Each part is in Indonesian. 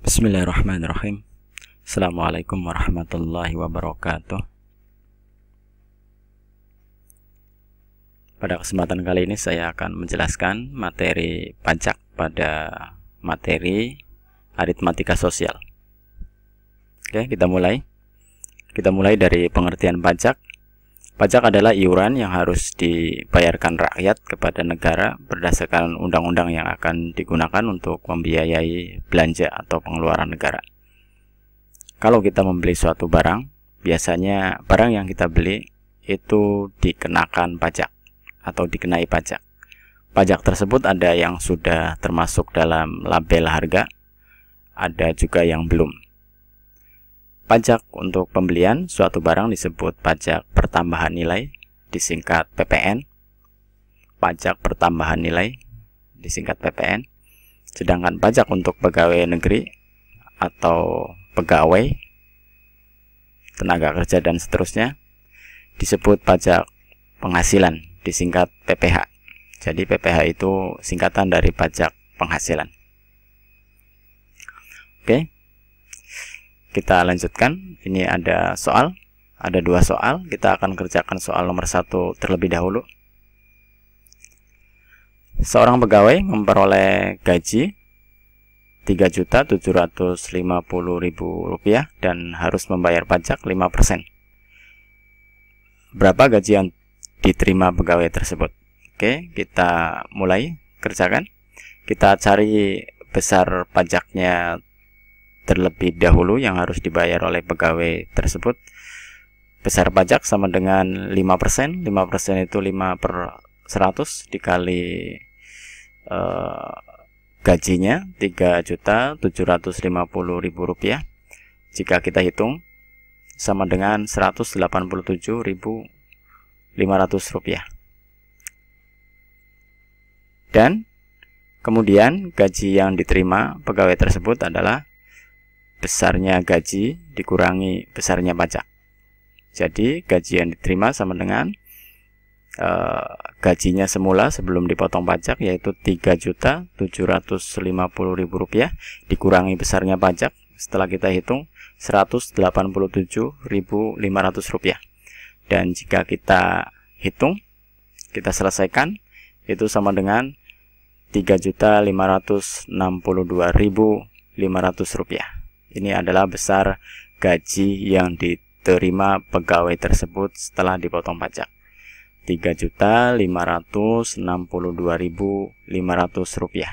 Bismillahirrahmanirrahim. Assalamualaikum warahmatullahi wabarakatuh. Pada kesempatan kali ini saya akan menjelaskan materi pajak pada materi aritmatika sosial. Oke, kita mulai. Kita mulai dari pengertian pajak. Pajak adalah iuran yang harus dibayarkan rakyat kepada negara berdasarkan undang-undang yang akan digunakan untuk membiayai belanja atau pengeluaran negara. Kalau kita membeli suatu barang, biasanya barang yang kita beli itu dikenakan pajak atau dikenai pajak. Pajak tersebut ada yang sudah termasuk dalam label harga, ada juga yang belum. Pajak untuk pembelian suatu barang disebut pajak pertambahan nilai, disingkat PPN. Pajak pertambahan nilai, disingkat PPN. Sedangkan pajak untuk pegawai negeri atau pegawai, tenaga kerja dan seterusnya disebut pajak penghasilan, disingkat PPH. Jadi PPH itu singkatan dari pajak penghasilan. Oke. Kita lanjutkan. Ini ada dua soal. Kita akan kerjakan soal nomor 1 terlebih dahulu. Seorang pegawai memperoleh gaji Rp3.750.000 dan harus membayar pajak 5%. Berapa gaji yang diterima pegawai tersebut? Oke, kita mulai kerjakan. Kita cari besar pajaknya terlebih dahulu yang harus dibayar oleh pegawai tersebut. Besar pajak sama dengan 5%. 5% itu 5/100 dikali gajinya Rp3.750.000. Jika kita hitung sama dengan Rp187.500. Dan kemudian gaji yang diterima pegawai tersebut adalah besarnya gaji dikurangi besarnya pajak. Jadi gaji yang diterima sama dengan gajinya semula sebelum dipotong pajak, yaitu Rp3.750.000 dikurangi besarnya pajak. Setelah kita hitung Rp187.500. Dan jika kita hitung, kita selesaikan, itu sama dengan Rp3.562.500. Ini adalah besar gaji yang diterima pegawai tersebut setelah dipotong pajak. Rp3.562.500.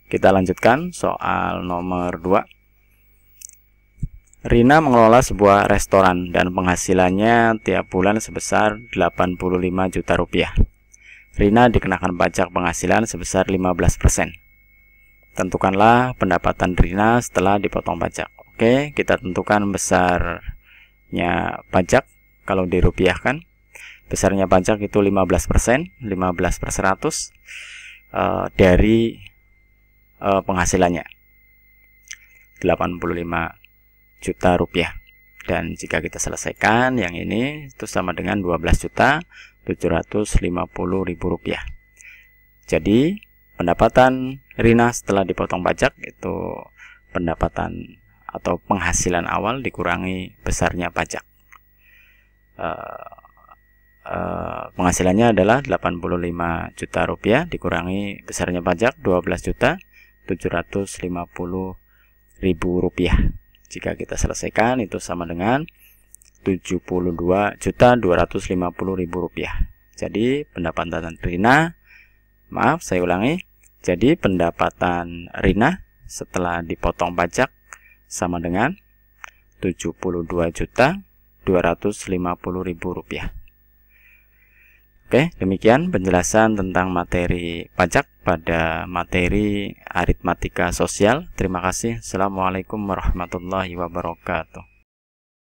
Kita lanjutkan soal nomor 2. Rina mengelola sebuah restoran dan penghasilannya tiap bulan sebesar Rp85 juta. Rina dikenakan pajak penghasilan sebesar 15%. Tentukanlah pendapatan Rina setelah dipotong pajak. Oke, kita tentukan besarnya pajak. Kalau dirupiahkan, besarnya pajak itu 15%, 15/100 dari penghasilannya, Rp85 juta. Dan jika kita selesaikan yang ini, itu sama dengan Rp12.750.000. Jadi pendapatan Rina setelah dipotong pajak itu pendapatan atau penghasilan awal dikurangi besarnya pajak. Penghasilannya adalah Rp85 juta dikurangi besarnya pajak Rp12.750.000. Jika kita selesaikan, itu sama dengan Rp72.250.000. Jadi pendapatan Rina, saya ulangi. Jadi pendapatan Rina setelah dipotong pajak sama dengan Rp72.250.000. Oke, demikian penjelasan tentang materi pajak pada materi aritmatika sosial. Terima kasih. Assalamualaikum warahmatullahi wabarakatuh.